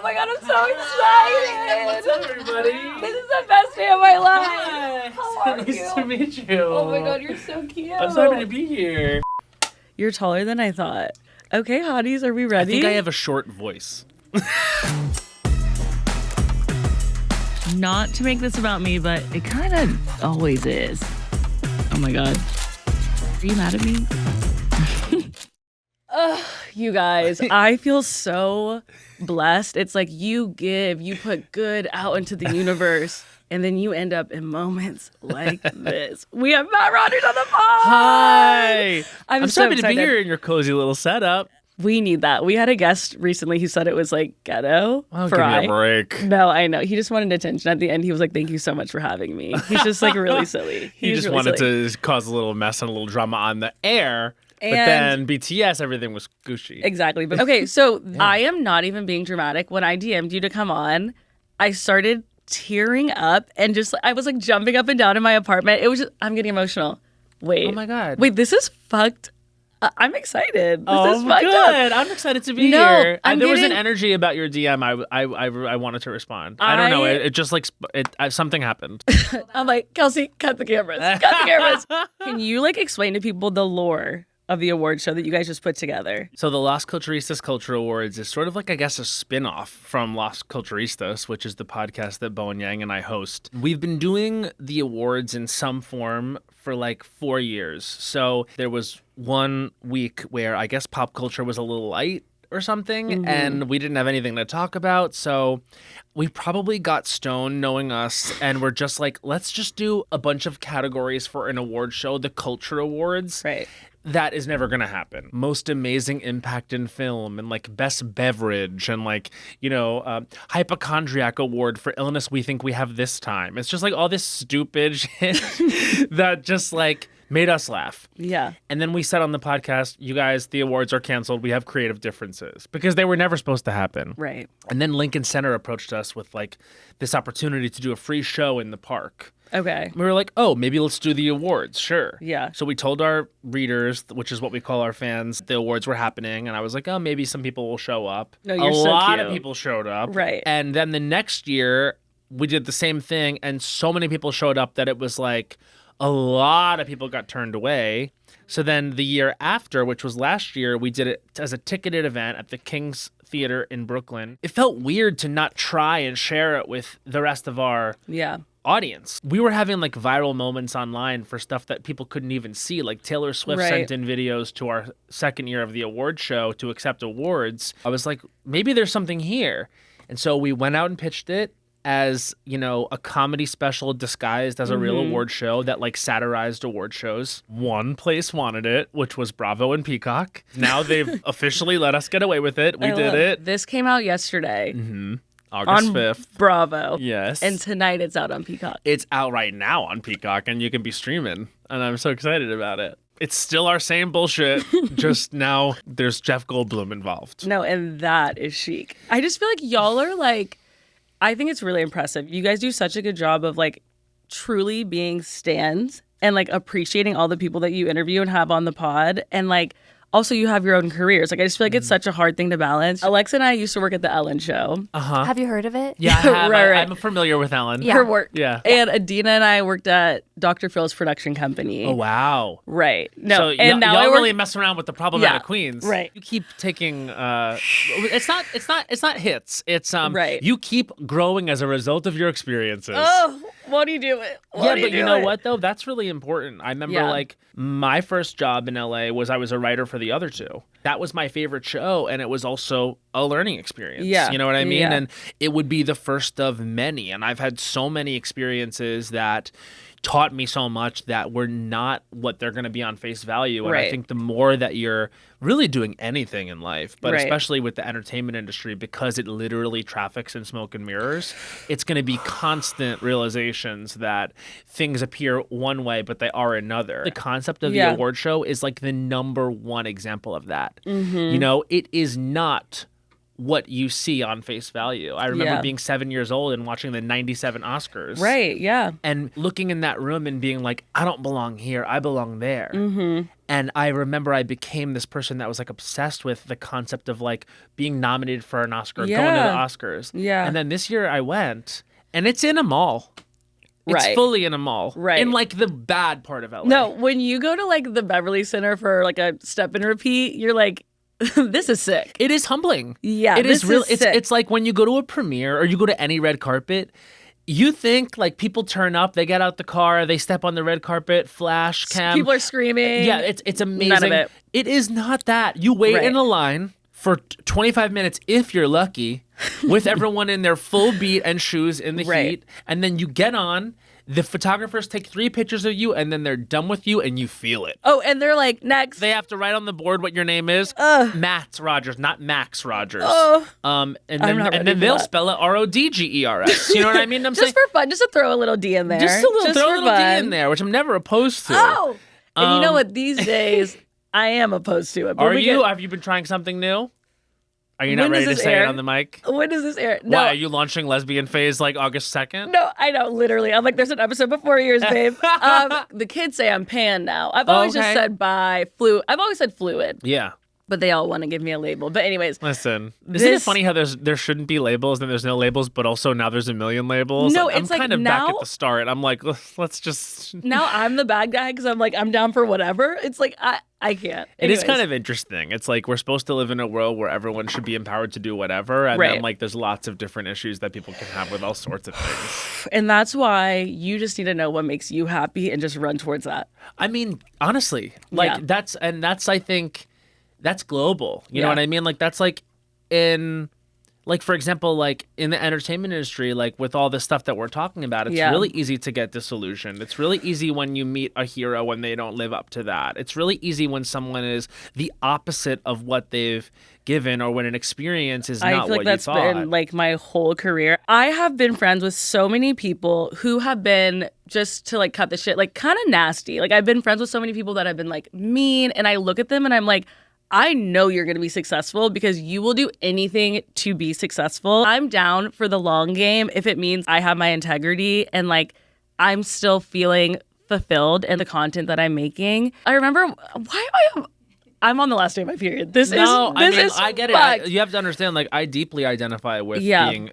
my God, I'm so excited. What's up, everybody? This is the best day of my life. Hi. How are Nice you? to meet you. Oh my God, you're so cute. I'm so happy to be here. You're taller than I thought. Okay, hotties, are we ready? I think I have a short voice. Not to make this about me, but it kind of always is. Oh my God. Are you mad at me? You guys, I feel so blessed. It's like you put good out into the universe, and then you end up in moments like this. We have Matt Rogers on the pod. Hi. I'm so happy excited to be here in your cozy little setup. We need that. We had a guest recently who said it was like ghetto. Oh, give me a break. No, I know. He just wanted attention. At the end, he was like, "Thank you so much for having me." He's just like really silly. He just really wanted silly. to cause a little mess and a little drama on the air. But then BTS, everything was Gucci. Exactly. But okay, so I am not even being dramatic. When I DM'd you to come on, I started tearing up and just I was like jumping up and down in my apartment. It was just, I'm getting emotional. Wait. Oh my God. Wait, this is fucked. I'm excited. This is fucked good. up. I'm excited to be No, here. I'm There was an getting- energy about your DM. I wanted to respond. I don't know. It just like something happened. I'm like, Kelsey, cut the cameras. Cut the cameras. Can you like explain to people the lore of the award show that you guys just put together? So the Las Culturistas Culture Awards is sort of like, I guess, a spin-off from Las Culturistas, which is the podcast that Bowen Yang and I host. We've been doing the awards in some form for like 4 years. So there was 1 week where I guess pop culture was a little light or something, and we didn't have anything to talk about. So we probably got stoned knowing us, and we're just like, let's just do a bunch of categories for an award show, the Culture Awards. Right. That is never going to happen. Most amazing impact in film, and like best beverage, and like, hypochondriac award for illness we think we have this time. It's just like all this stupid shit that just like made us laugh. Yeah. And then we said on the podcast, you guys, the awards are canceled. We have creative differences because they were never supposed to happen. Right. And then Lincoln Center approached us with like this opportunity to do a free show in the park. Okay. We were like, oh, maybe let's do the awards. Sure. Yeah. So we told our readers, which is what we call our fans, the awards were happening. And I was like, oh, maybe some people will show up. No, you're a so lot cute. of people showed up. Right. And then the next year, we did the same thing. And so many people showed up that it was like a lot of people got turned away. So then the year after, which was last year, we did it as a ticketed event at the King's Theater in Brooklyn. It felt weird to not try and share it with the rest of our audience. We were having like viral moments online for stuff that people couldn't even see. Like Taylor Swift sent in videos to our second year of the award show to accept awards. I was like, maybe there's something here. And so we went out and pitched it as, a comedy special disguised as a real award show that like satirized award shows. One place wanted it, which was Bravo and Peacock. Now they've officially let us get away with it. We did it. This came out yesterday. August on 5th. Bravo. Yes. And tonight it's out on Peacock. It's out right now on Peacock, and you can be streaming. And I'm so excited about it. It's still our same bullshit, just now there's Jeff Goldblum involved. No, and that is chic. I just feel like y'all are like, I think it's really impressive. You guys do such a good job of like truly being stans and like appreciating all the people that you interview and have on the pod. And like, also, you have your own careers. Like, I just feel like it's such a hard thing to balance. Alexa and I used to work at the Ellen Show. Have you heard of it? Yeah, I have. Right. I'm familiar with Ellen. Yeah. Her work. Yeah. And Adina and I worked at Dr. Phil's production company. Oh, wow. Right. No. So and now y'all I work... really mess around with the problematic queens. Right. You keep taking it's not hits. It's Right. you keep growing as a result of your experiences. Oh, what do you do? Yeah, but you know what though? That's really important. I remember Yeah. like my first job in LA was I was a writer for the other two. That was my favorite show, and it was also a learning experience. Yeah. You know what I mean? Yeah. And it would be the first of many. And I've had so many experiences that taught me so much that were not what they're going to be on face value. And I Right. think the more that you're really doing anything in life, but Right. especially with the entertainment industry, because it literally traffics in smoke and mirrors, it's going to be constant realizations that things appear one way, but they are another. The concept of the award show is like the number one example of that. It is not what you see on face value. I remember Yeah. being 7 years old and watching the 97 Oscars. Right. Yeah. And looking in that room and being like, I don't belong here. I belong there. Mm-hmm. And I remember I became this person that was like obsessed with the concept of like being nominated for an Oscar, going to the Yeah. Oscars. Yeah. And then this year I went, and it's in a mall. It's Right. fully in a mall. Right. In like the bad part of LA. No, when you go to like the Beverly Center for like a step and repeat, you're like, this is sick. It is humbling. Yeah, it is this real. is sick. It's like when you go to a premiere or you go to any red carpet, you think like people turn up, they get out the car, they step on the red carpet, flash cam. People are screaming. Yeah, it's amazing. None of it. It is not that. You wait Right. in a line for 25 minutes if you're lucky, with everyone in their full beat and shoes in the Right. heat, and then you get on. The photographers take 3 pictures of you, and then they're done with you, and you feel it. Oh, and they're like, next. They have to write on the board what your name is. Matt Rogers, not Max Rogers. And then, not ready and then for they'll that. spell it Rodgers. You know what I mean? I'm just saying for fun, just to throw a little D in there. just a little, throw a for little D fun. in there, which I'm never opposed to. Oh, and you know Um, what? These days, I am opposed to it. But Are we you? get- Have you been trying something new? Are you not When ready does to this say air? it on the mic? When does this air? No, Why, are you launching Lesbian Phase like August 2nd? no, I know. Literally, I'm like, there's an episode before yours, babe. The kids say I'm pan now. I've always just Okay. said I've always said fluid, Yeah. but they all want to give me a label. But anyways, Listen, isn't it This- funny how there shouldn't be labels and there's no labels, but also now there's a million labels? No, I'm it's like kind of back now- at the start. I'm like, let's just. now I'm the bad guy because I'm like, I'm down for whatever. It's like, I can't. It is Anyways. kind of interesting. It's like we're supposed to live in a world where everyone should be empowered to do whatever, and then Right. like there's lots of different issues that people can have with all sorts of things. And that's why you just need to know what makes you happy and just run towards that. I mean, honestly, like Yeah. that's I think that's global. You know Yeah. what I mean? Like that's like in like for example, like in the entertainment industry, like with all this stuff that we're talking about, it's Yeah. really easy to get disillusioned. It's really easy when you meet a hero when they don't live up to that. It's really easy when someone is the opposite of what they've given or when an experience is I not feel like what that's you thought. been like my whole career. I have been friends with so many people who have been, just to like cut the shit, like kind of nasty. Like I've been friends with so many people that have been like mean, and I look at them and I'm like, I know you're going to be successful because you will do anything to be successful. I'm down for the long game if it means I have my integrity and like I'm still feeling fulfilled in the content that I'm making. I remember, why am I'm on the last day of my period. This is I get it. fucked. You have to understand, like, I deeply identify with Yeah. being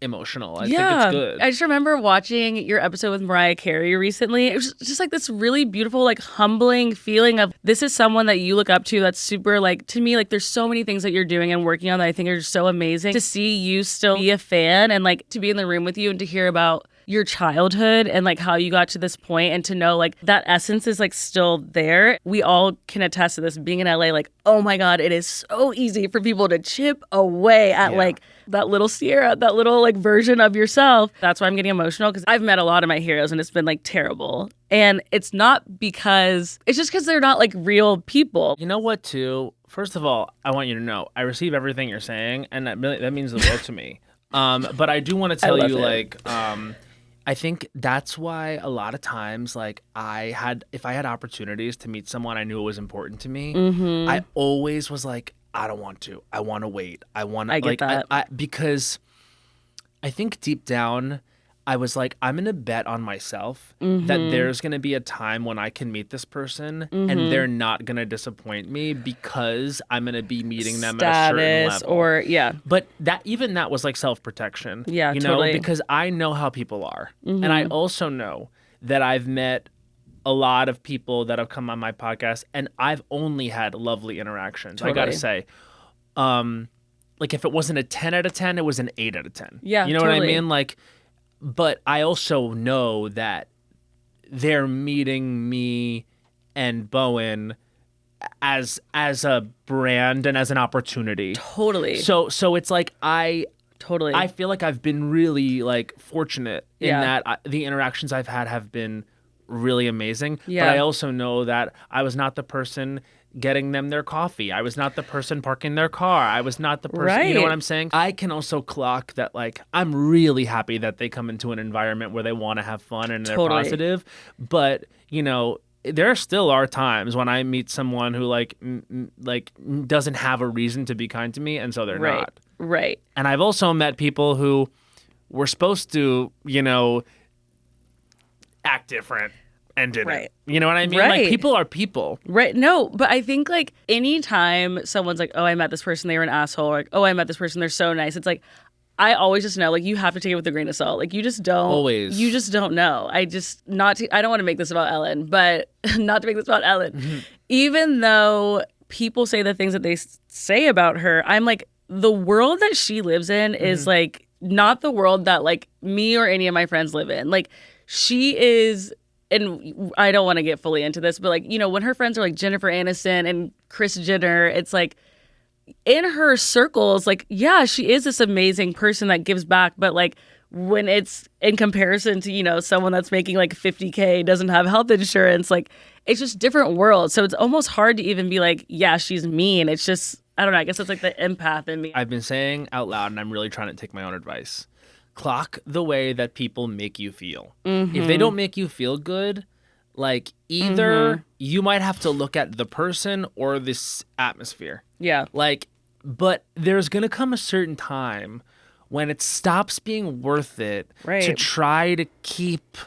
emotional. I think it's good. I just remember watching your episode with Mariah Carey recently. It was just like this really beautiful, like humbling feeling of this is someone that you look up to that's super like, to me, like there's so many things that you're doing and working on that I think are just so amazing. To see you still be a fan and like to be in the room with you and to hear about your childhood and like how you got to this point and to know like that essence is like still there. We all can attest to this being in LA, like, oh my God, it is so easy for people to chip away at like that little Sierra, that little like version of yourself. That's why I'm getting emotional because I've met a lot of my heroes and it's been like terrible. And it's not because, it's just because they're not like real people. You know what, too? First of all, I want you to know I receive everything you're saying, and that means the world to me. But I do want to tell love you, it. like, I think that's why a lot of times, like, if I had opportunities to meet someone I knew it was important to me, Mm-hmm. I always was like, I don't want to. I want to wait. I want to, I get like, that. because I think deep down, I was like, I'm going to bet on myself that Mm-hmm. there's going to be a time when I can meet this person and they're not going to disappoint me because I'm going to be meeting them at a certain Status level. or, yeah. But that was like self-protection. Yeah, you know, totally. because I know how people are. And I also know that I've met a lot of people that have come on my podcast and I've only had lovely interactions. I got to Totally. say, like if it wasn't a 10 out of 10, it was an 8 out of 10. Yeah, You know what I totally. mean? Like, but I also know that they're meeting me and Bowen as a brand and as an opportunity. Totally. So it's like I feel like I've been really like fortunate in Yeah. that the interactions I've had have been really amazing. Yeah. But I also know that I was not the person getting them their coffee. I was not the person parking their car. I was not the person, you know Right. what I'm saying? I can also clock that like I'm really happy that they come into an environment where they want to have fun and they're Totally. positive. But, you know, there still are times when I meet someone who like doesn't have a reason to be kind to me, and so they're not. Right. And I've also met people who were supposed to, act different and didn't. Right. You know what I mean? Right. Like, people are people. Right. No, but I think like anytime someone's like, oh, I met this person, they were an asshole, or like, oh, I met this person, they're so nice. It's like, I always just know, like, you have to take it with a grain of salt. Like, you just don't. Always. You just don't know. I don't want to make this about Ellen, but not to make this about Ellen. Mm-hmm. Even though people say the things that they say about her, I'm like, the world that she lives in is like not the world that like me or any of my friends live in. Like, she is. And I don't want to get fully into this, but like, when her friends are like Jennifer Aniston and Kris Jenner, it's like in her circles, like, yeah, she is this amazing person that gives back. But like when it's in comparison to, someone that's making like 50K, doesn't have health insurance, like it's just different worlds. So it's almost hard to even be like, yeah, she's mean. It's just, I don't know. I guess it's like the empath in me. I've been saying out loud, and I'm really trying to take my own advice. Clock the way that people make you feel. If they don't make you feel good, like either you might have to look at the person or this atmosphere. Yeah. Like, but there's going to come a certain time when it stops being worth it to try to keep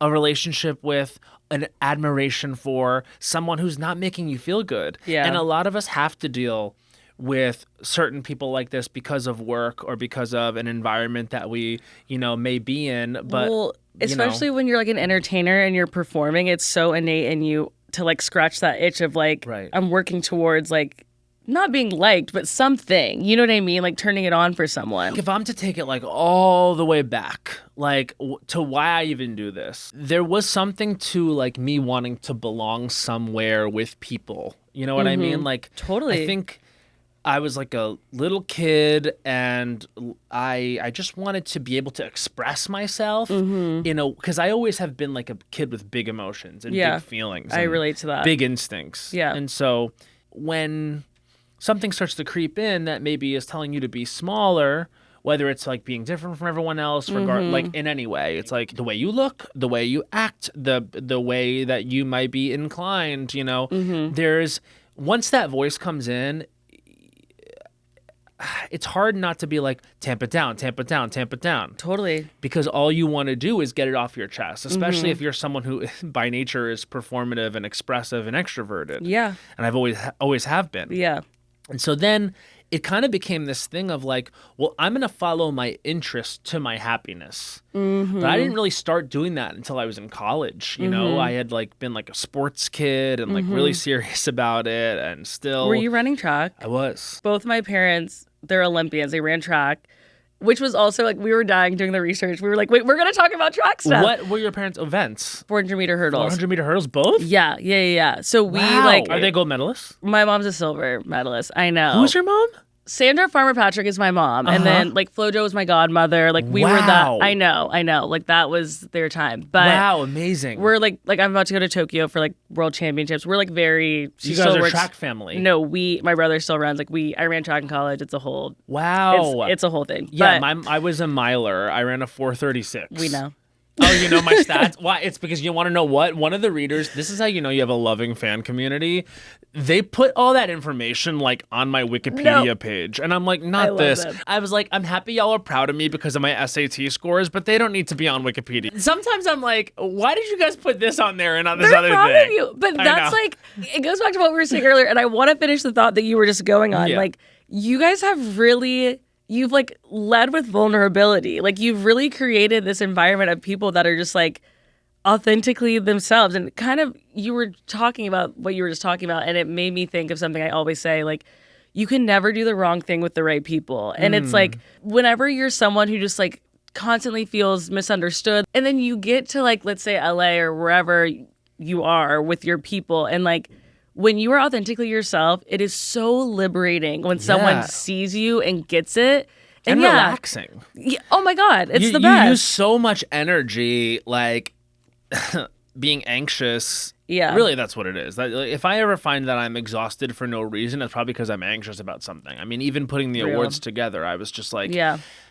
a relationship with, an admiration for someone who's not making you feel good. Yeah. And a lot of us have to deal with certain people like this because of work or because of an environment that we, may be in. But especially when you're like an entertainer and you're performing, it's so innate in you to like scratch that itch of like, I'm working towards like not being liked, but something, you know what I mean? Like turning it on for someone. If I'm to take it like all the way back, like to why I even do this, there was something to like me wanting to belong somewhere with people. You know what I mean? Like, totally. I think I was like a little kid, and I just wanted to be able to express myself, because I always have been like a kid with big emotions and big feelings. I relate to that. Big instincts. Yeah. And so when something starts to creep in that maybe is telling you to be smaller, whether it's like being different from everyone else, like in any way, it's like the way you look, the way you act, the way that you might be inclined, there's, once that voice comes in, it's hard not to be like, tamp it down, tamp it down, tamp it down. Totally. Because all you want to do is get it off your chest, especially if you're someone who by nature is performative and expressive and extroverted. Yeah. And I've always have been. Yeah. And so then it kind of became this thing of like, well, I'm going to follow my interest to my happiness. But I didn't really start doing that until I was in college. I had like been like a sports kid and like really serious about it, and still. Were you running track? I was. Both my parents, they're Olympians. They ran track, which was also like, we were dying doing the research. We were like, wait, we're going to talk about track stuff. What were your parents' events? 400-meter hurdles. 400-meter hurdles, both? Yeah. So we Are they gold medalists? My mom's a silver medalist. I know. Who's your mom? Sandra Farmer Patrick is my mom. And then like FloJo was my godmother. Like we were that. I know. Like that was their time. But wow, amazing. We're like I'm about to go to Tokyo for like world championships. We're like very. You guys are a track family. No, my brother still runs. Like I ran track in college. It's a whole. Wow. It's a whole thing. Yeah, I was a miler. I ran a 4:36. We know. Oh, you know my stats? Why? It's because you want to know what? One of the readers, this is how you know you have a loving fan community. They put all that information like on my Wikipedia page. And I'm like, not this. I was like, I'm happy y'all are proud of me because of my SAT scores, but they don't need to be on Wikipedia. Sometimes I'm like, why did you guys put this on there and not this other proud thing? Of you. But that's like, it goes back to what we were saying earlier. And I want to finish the thought that you were just going on. Yeah. Like, you guys have really... You've like led with vulnerability. Like you've really created this environment of people that are just like authentically themselves. And kind of you were talking about what you were just talking about, and it made me think of something I always say, like, you can never do the wrong thing with the right people. And it's like whenever you're someone who just like constantly feels misunderstood, and then you get to like, let's say LA or wherever you are with your people, and like when you are authentically yourself, it is so liberating when someone sees you and gets it. And relaxing. Yeah, oh my God, it's the best. You use so much energy, like, being anxious. Yeah. Really, that's what it is. If I ever find that I'm exhausted for no reason, it's probably because I'm anxious about something. I mean, even putting the awards together, I was just like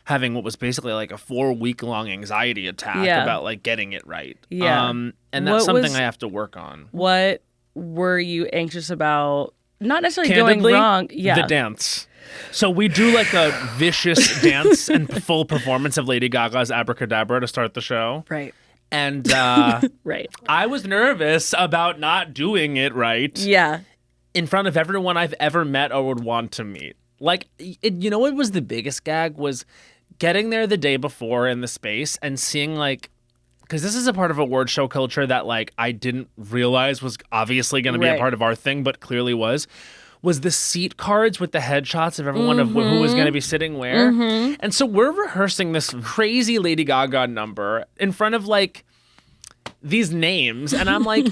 having what was basically like a 4-week-long anxiety attack about like getting it right. Yeah. And that's something I have to work on. What were you anxious about? Not necessarily Candidly, going wrong. Yeah. The dance. So we do like a vicious dance and full performance of Lady Gaga's Abracadabra to start the show. Right. And right. I was nervous about not doing it right. Yeah. In front of everyone I've ever met or would want to meet. Like, you know what was the biggest gag was getting there the day before in the space and seeing like, because this is a part of award show culture that like I didn't realize was obviously going to be a part of our thing, but clearly was the seat cards with the headshots of everyone of who was going to be sitting where. And so we're rehearsing this crazy Lady Gaga number in front of like these names. And I'm like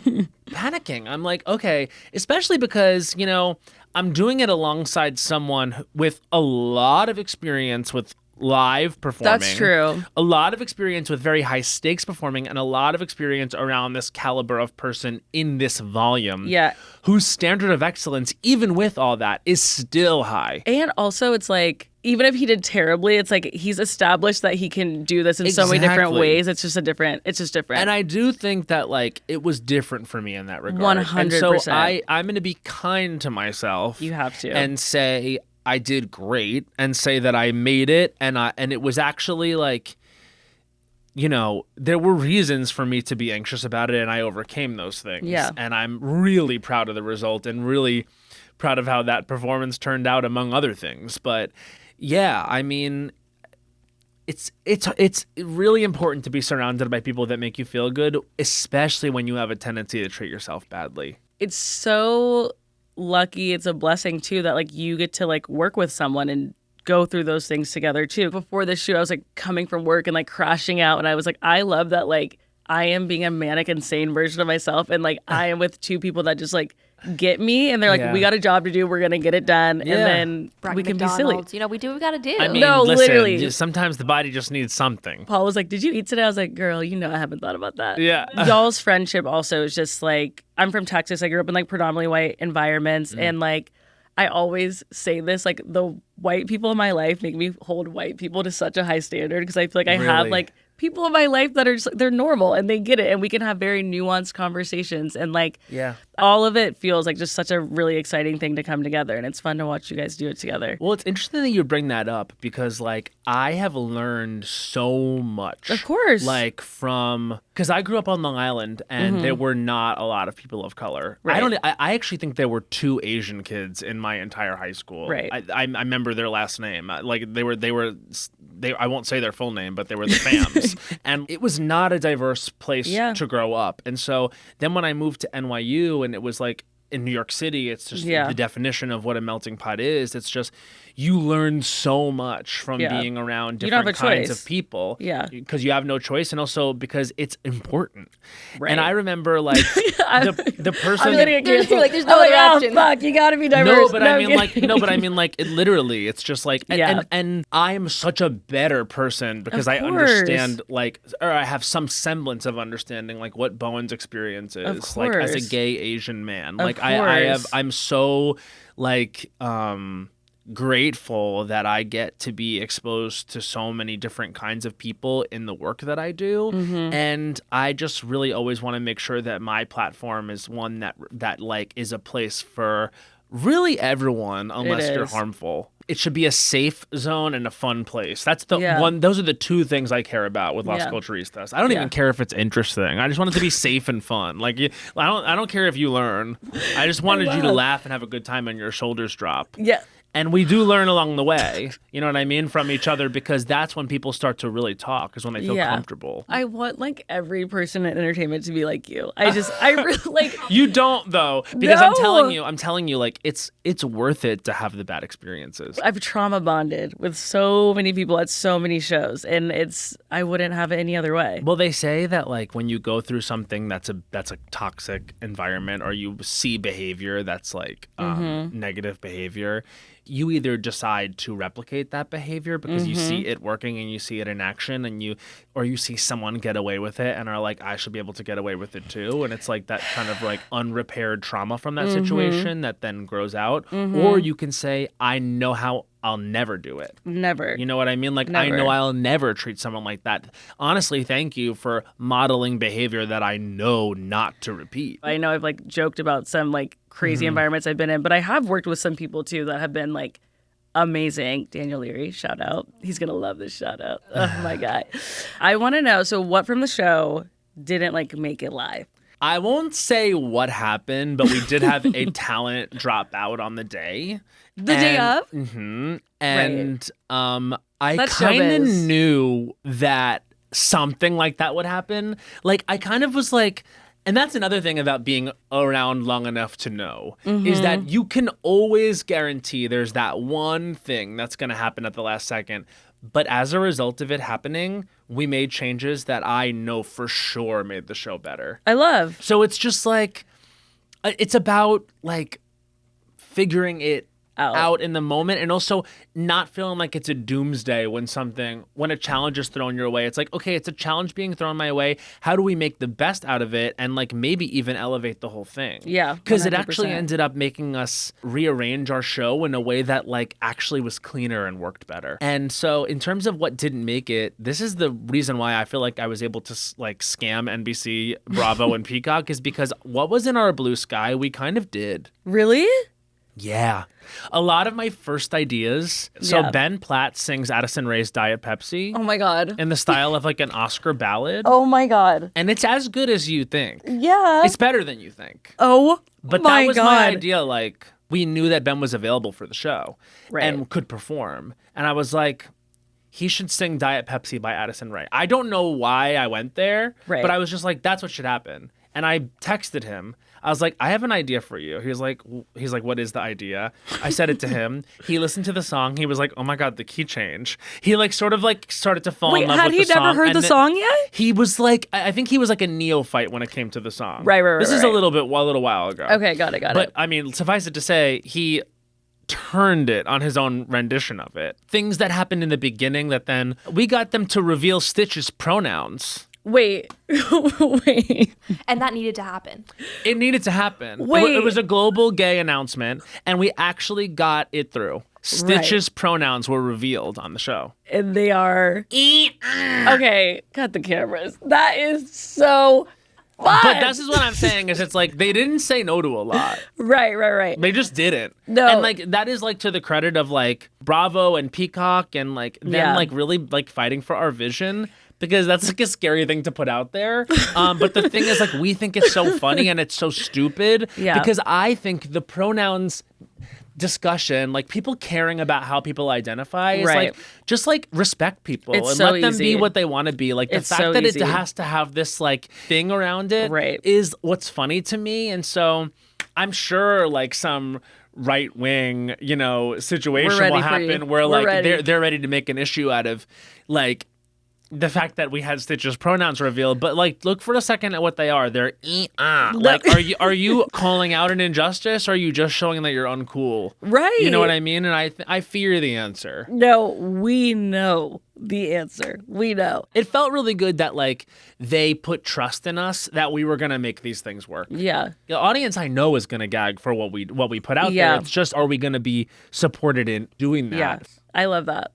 panicking. I'm like, okay, especially because, you know, I'm doing it alongside someone with a lot of experience with live performing. That's true. A lot of experience with very high stakes performing and a lot of experience around this caliber of person in this volume. Yeah. Whose standard of excellence, even with all that, is still high. And also it's like, even if he did terribly, it's like he's established that he can do this in so many different ways. It's just different. And I do think that like it was different for me in that regard. 100%. And so I'm going to be kind to myself. You have to. And say I did great and say that I made it and it was actually like, you know, there were reasons for me to be anxious about it and I overcame those things. Yeah. And I'm really proud of the result and really proud of how that performance turned out among other things. But yeah, I mean, it's really important to be surrounded by people that make you feel good, especially when you have a tendency to treat yourself badly. It's so lucky, it's a blessing too that like you get to like work with someone and go through those things together too. Before this shoot I was like coming from work and like crashing out and I was like, I love that like I am being a manic insane version of myself and like I am with two people that just like get me and they're like we got a job to do, we're gonna get it done and then we can be silly. You know, we do what we gotta do. I mean, no, listen, literally. Sometimes the body just needs something. Paul was like, did you eat today? I was like, girl, you know I haven't thought about that. Yeah. Y'all's friendship also is just like, I'm from Texas. I grew up in like predominantly white environments and like I always say this, like the white people in my life make me hold white people to such a high standard because I feel like I have like people in my life that are just, they're normal and they get it and we can have very nuanced conversations and like all of it feels like just such a really exciting thing to come together and it's fun to watch you guys do it together. Well, it's interesting that you bring that up because like I have learned so much. Of course. Like because I grew up on Long Island and there were not a lot of people of color. Right. I actually think there were 2 Asian kids in my entire high school. Right. I remember their last name. Like they were I won't say their full name, but they were the Phams. And it was not a diverse place to grow up. And so then when I moved to NYU and it was like in New York City, it's just the definition of what a melting pot is. It's just you learn so much from being around different kinds of people. Yeah. Because you have no choice and also because it's important. Right. And I remember like the person I'm gonna get canceled. Like there's no other option. Fuck, you gotta be diverse. But I mean like it literally it's just like and I'm such a better person because I understand like or I have some semblance of understanding like what Bowen's experience is like as a gay Asian man. Like I'm so like grateful that I get to be exposed to so many different kinds of people in the work that I do. And I just really always want to make sure that my platform is one that like is a place for really everyone unless you're harmful. It should be a safe zone and a fun place. That's the one. Those are the 2 things I care about with Las Culturistas. I don't even care if it's interesting. I just want it to be safe and fun. Like I don't care if you learn. I just wanted you to laugh and have a good time and your shoulders drop. Yeah. And we do learn along the way, you know what I mean, from each other because that's when people start to really talk is when they feel comfortable. I want like every person in entertainment to be like you. I really like. You don't though, because I'm telling you, like it's worth it to have the bad experiences. I've trauma bonded with so many people at so many shows, and I wouldn't have it any other way. Well, they say that like when you go through something that's a toxic environment, or you see behavior that's like negative behavior. you either decide to replicate that behavior because you see it working and you see it in action, and or you see someone get away with it and are like, I should be able to get away with it too. And it's like that kind of like unrepaired trauma from that situation that then grows out. Or you can say, I know how I'll never do it. Never. You know what I mean? Like, Never. I know I'll never treat someone like that. Honestly, thank you for modeling behavior that I know not to repeat. I know I've like joked about some like crazy environments I've been in, but I have worked with some people too that have been like amazing. Daniel Leary, shout out. He's going to love this shout out. Oh my God. I want to know, so what from the show didn't like make it live? I won't say what happened, but we did have a talent drop out on the day. The day of? Mm-hmm. And I That's kind of showbiz. knew that something like that would happen. Like, I kind of was like, and that's another thing about being around long enough to know, is that you can always guarantee there's that one thing that's going to happen at the last second. But as a result of it happening, we made changes that I know for sure made the show better. I love. So it's just like, it's about like figuring it out in the moment, and also not feeling like it's a doomsday when a challenge is thrown your way. It's like, okay, it's a challenge being thrown my way. How do we make the best out of it and like maybe even elevate the whole thing? Yeah, Because it actually 100%. ended up making us rearrange our show in a way that like actually was cleaner and worked better. And so in terms of what didn't make it, this is the reason why I feel like I was able to like scam NBC, Bravo, and Peacock, is because what was in our blue sky, we kind of did. Really? Yeah. A lot of my first ideas. So Yeah. Ben Platt sings Addison Rae's Diet Pepsi Oh my God. in the style of like an Oscar ballad. Oh my God. And it's as good as you think. Yeah. It's better than you think. Oh But my that was God. my idea. Like, we knew that Ben was available for the show Right. and could perform. And I was like, he should sing Diet Pepsi by Addison Rae. I don't know why I went there, Right. but I was just like, that's what should happen. And I texted him. I was like, I have an idea for you. He was like, what is the idea? I said it to him. He listened to the song. He was like, oh my God, the key change. He like sort of like started to fall Wait, in love had with he the song. never heard and the then song yet? He was like, I think he was like a neophyte when it came to the song. Right. This is a right. little while ago. Okay, got it. But I mean, suffice it to say, he turned it on his own rendition of it. Things that happened in the beginning that then we got them to reveal Stitch's pronouns. Wait. Wait. And that needed to happen. It needed to happen. Wait. It was a global gay announcement, and we actually got it through. Stitch's pronouns were revealed on the show. And they are. Okay, cut the cameras. That is so fun. But this is what I'm saying, is it's like they didn't say no to a lot. Right. They just didn't. No. And like that is like to the credit of like Bravo and Peacock and like them Yeah. like really like fighting for our vision, because that's like a scary thing to put out there. But the thing is, like, we think it's so funny and it's so stupid. Yeah. Because I think the pronouns discussion, like people caring about how people identify, is Right. like just like respect people It's and so let them easy. be what they want to be. Like the It's fact so that easy. it has to have this like thing around it Right. is what's funny to me. And so I'm sure like some right wing, situation ready will for you. happen where We're like ready. they're ready to make an issue out of like the fact that we had Stitch's pronouns revealed, but like look for a second at what they are. They're like, are you calling out an injustice, or are you just showing that you're uncool? Right. You know what I mean? And I fear the answer. No, we know the answer. We know. It felt really good that like they put trust in us that we were gonna make these things work. Yeah. The audience I know is gonna gag for what we put out Yeah. there. It's just, are we gonna be supported in doing that? Yeah. I love that.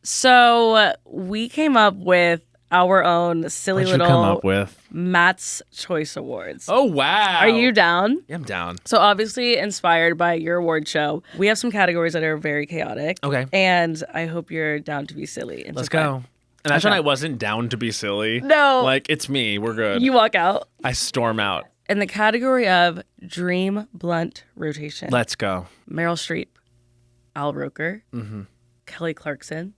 So we came up with our own silly What'd you little come up with? Matt's Choice Awards. Oh wow! Are you down? Yeah, I'm down. So obviously inspired by your award show, we have some categories that are very chaotic. Okay. And I hope you're down to be silly. And Let's to play. go. Imagine Okay. I wasn't down to be silly. No. Like, it's me. We're good. You walk out. I storm out. In the category of Dream Blunt Rotation, Let's go. Meryl Streep, Al Roker, Mm-hmm. Kelly Clarkson,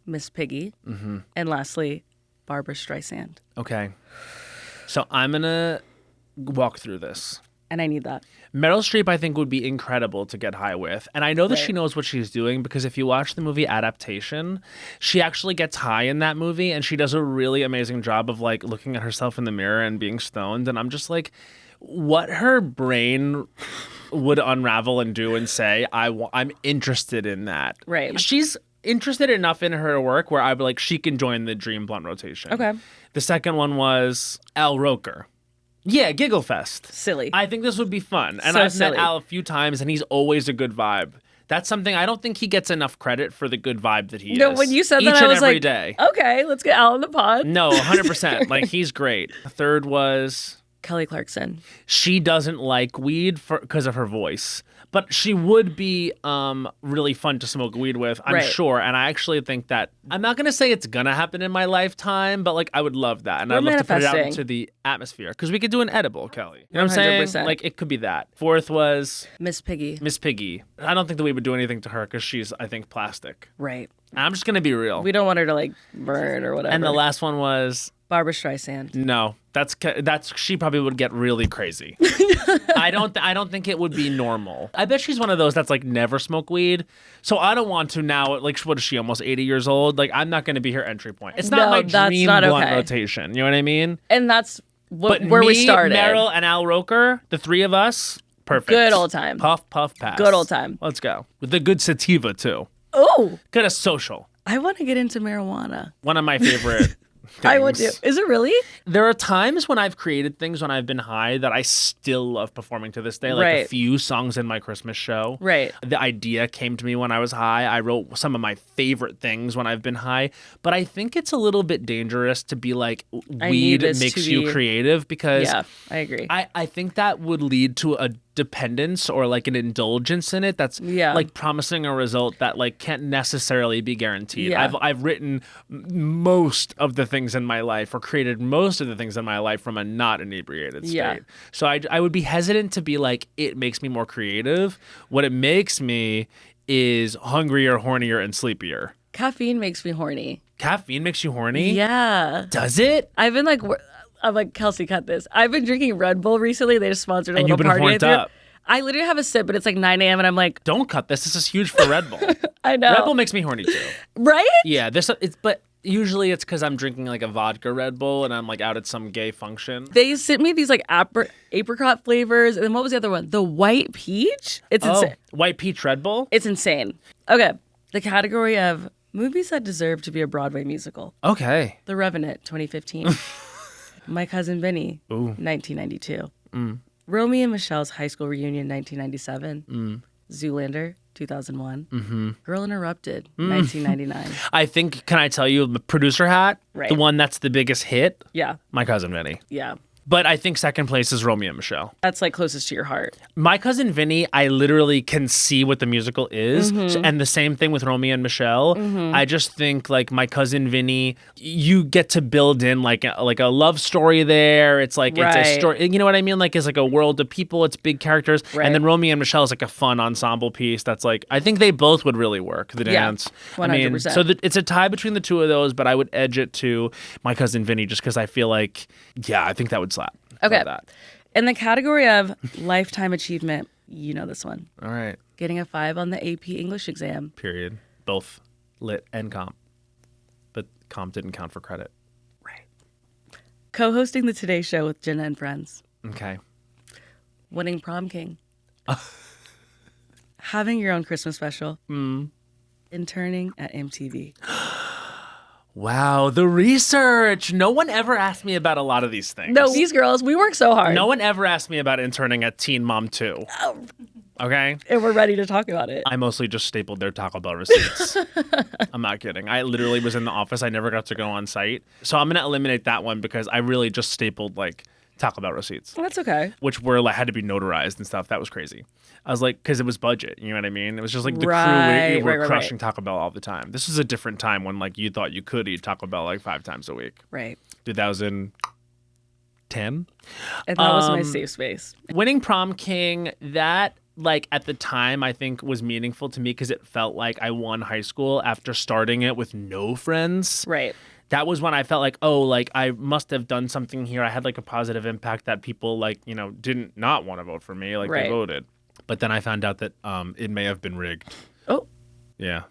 Miss Piggy, and lastly, Barbara Streisand. Okay. So I'm going to walk through this. And I need that. Meryl Streep, I think, would be incredible to get high with. And I know that she knows what she's doing, because if you watch the movie Adaptation, she actually gets high in that movie, and she does a really amazing job of like looking at herself in the mirror and being stoned. And I'm just like, what her brain would unravel and do and say, I'm interested in that. Right. She's interested enough in her work where I'd be like, she can join the Dream Blunt rotation. Okay. The second one was Al Roker. Yeah, Giggle Fest. Silly. I think this would be fun. And So I've silly. met Al a few times, and he's always a good vibe. That's something I don't think he gets enough credit for the good vibe that he is. No, when you said each that, I and was every like, day. okay, let's get Al on the pod. No, 100%. Like, he's great. The third was Kelly Clarkson. she doesn't like weed because of her voice. But she would be really fun to smoke weed with, I'm Right. sure. And I actually think that, I'm not going to say it's going to happen in my lifetime, but like I would love that. And We're I'd love to put it out manifesting. into the atmosphere. Because we could do an edible, Kelly. You know what I'm saying? 100%. Like it could be that. Fourth was Miss Piggy. Miss Piggy. I don't think that we would do anything to her because she's, I think, plastic. Right. And I'm just going to be real. We don't want her to like burn or whatever. And the last one was, Barbara Streisand. no, that's she probably would get really crazy. I don't think it would be normal. I bet she's one of those that's like never smoke weed. So I don't want to now. Like, what is she? Almost 80 years old. Like, I'm not going to be her entry point. It's not No, my that's dream not blunt okay. rotation. You know what I mean? And that's But where me, we started. Meryl and Al Roker, the three of us, perfect. Good old time. Puff, puff, pass. Good old time. Let's go with the good sativa too. Oh, Good as social. I want to get into marijuana. One of my favorite. I would do. things. Is it really? There are times when I've created things when I've been high that I still love performing to this day. Like Right. a few songs in my Christmas show. Right. The idea came to me when I was high. I wrote some of my favorite things when I've been high. But I think it's a little bit dangerous to be like, I need weed this makes to you be- creative because Yeah, I agree. I think that would lead to a dependence or like an indulgence in it that's Yeah. like promising a result that like can't necessarily be guaranteed. Yeah. I've written most of the things in my life or created most of the things in my life from a not inebriated state. Yeah. So I would be hesitant to be like, it makes me more creative. What it makes me is hungrier, hornier, and sleepier. Caffeine makes me horny. Caffeine makes you horny? Yeah. Does it? I've been like, I'm like, Kelsey, cut this. I've been drinking Red Bull recently. They just sponsored a And little you've been party. horned I threw. up. I literally have a sip, but it's like 9 a.m. and I'm like, Don't cut this. This is huge for Red Bull. I know. Red Bull makes me horny too. Right? Yeah, but usually it's because I'm drinking like a vodka Red Bull and I'm like out at some gay function. They sent me these like apricot flavors. And then what was the other one? The white peach? It's insane. White Peach Red Bull? It's insane. Okay. The category of movies that deserve to be a Broadway musical. Okay. The Revenant, 2015. My Cousin Vinny, 1992. Romeo and Michelle's High School Reunion, 1997. Zoolander, 2001. Girl Interrupted, 1999. I think, can I tell you, the producer hat, Right. the one that's the biggest hit, Yeah, My Cousin Vinny. yeah. But I think second place is Romeo and Michelle. That's like closest to your heart. My Cousin Vinny, I literally can see what the musical is. And the same thing with Romeo and Michelle. I just think like My Cousin Vinny, you get to build in like a love story there. It's like it's a Right. story. You know what I mean? Like it's like a world of people. It's big characters. Right. And then Romeo and Michelle is like a fun ensemble piece. That's like I think they both would really work. The Yeah, dance. 100%. So it's a tie between the two of those. But I would edge it to My Cousin Vinny just because I feel like I think that would slap. Okay. Love that. In the category of lifetime achievement, you know this one. All right. Getting a 5 on the AP English exam. Period. Both lit and comp. But comp didn't count for credit. Right. Co-hosting the Today Show with Jenna and friends. Okay. Winning prom king. Having your own Christmas special. Interning at MTV. Wow, the research. No one ever asked me about a lot of these things. No, these girls, we work so hard. No one ever asked me about interning at Teen Mom 2. Okay? And we're ready to talk about it. I mostly just stapled their Taco Bell receipts. I'm not kidding. I literally was in the office. I never got to go on site. So I'm going to eliminate that one because I really just stapled like Taco Bell receipts. Well, that's okay. Which were like had to be notarized and stuff. That was crazy. I was like, because it was budget. You know what I mean? It was just like the Right, crew. We were right. crushing Taco Bell all the time. This was a different time when like you thought you could eat Taco Bell like 5 times a week. Right. 2010. And that was my safe space. Winning prom king. That like at the time I think was meaningful to me because it felt like I won high school after starting it with no friends. Right. That was when I felt like, oh, like I must have done something here. I had like a positive impact that people like, you know, didn't not want to vote for me. Like Right. they voted. But then I found out that it may have been rigged. Oh, Yeah.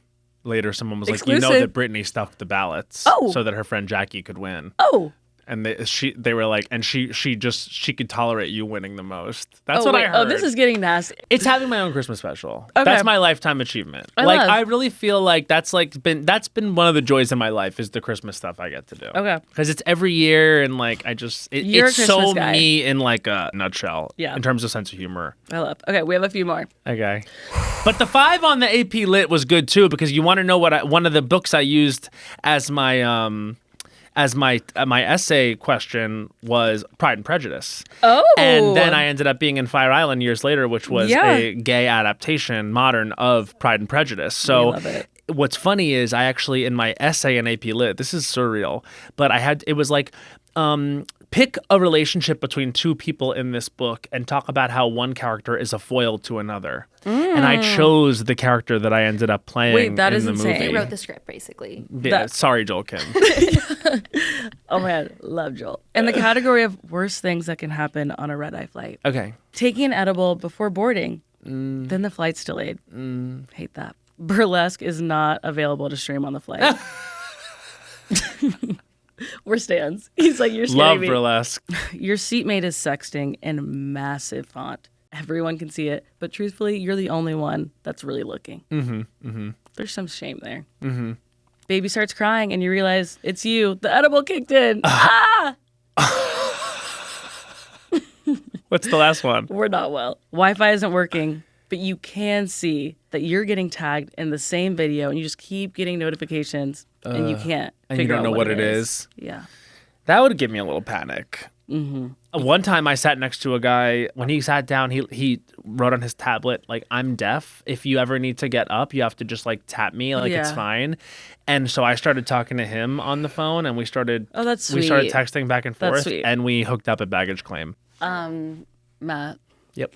Later, someone was like, you Exclusive. know that Brittany stuffed the ballots Oh. so that her friend Jackie could win. oh. And they were like, and she could tolerate you winning the most. That's what I heard. Oh, this is getting nasty. It's having my own Christmas special. Okay. That's my lifetime achievement. I really feel like that's been one of the joys in my life is the Christmas stuff I get to do. Okay. Because it's every year and like You're it's a so Christmas guy. me in like a nutshell. Yeah. In terms of sense of humor. I love. Okay, we have a few more. Okay. But the 5 on the AP Lit was good too because you want to know what one of the books I used as my my essay question was Pride and Prejudice. Oh. And then I ended up being in Fire Island years later, which was a gay adaptation, modern, of Pride and Prejudice. So love it. What's funny is I actually, in my essay in AP Lit, this is surreal, but it was like, pick a relationship between two people in this book and talk about how one character is a foil to another. And I chose the character that I ended up playing. Wait, that in is the insane. movie. They wrote the script, basically. Yeah, sorry, Joel Kim. Oh my God, love Joel. In the category of worst things that can happen on a red-eye flight. Okay. Taking an edible before boarding. Then the flight's delayed. Hate that. Burlesque is not available to stream on the flight. We're stands. He's like, you're scaring Love me. burlesque. Your seatmate is sexting in massive font. Everyone can see it, but truthfully, you're the only one that's really looking. There's some shame there. Baby starts crying, and you realize it's you. The edible kicked in. What's the last one? We're not well. Wi-Fi isn't working, but you can see that you're getting tagged in the same video, and you just keep getting notifications, and you can't And you figure don't out know what it is. Yeah. That would give me a little panic. One time I sat next to a guy, when he sat down, he wrote on his tablet, like, I'm deaf. If you ever need to get up, you have to just like tap me, like it's Yeah. fine. And so I started talking to him on the phone and we started Oh, that's we started sweet. texting back and That's forth sweet. and we hooked up at baggage claim. Matt. Yep.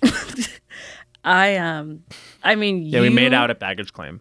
I mean, Yeah, we made out at baggage claim.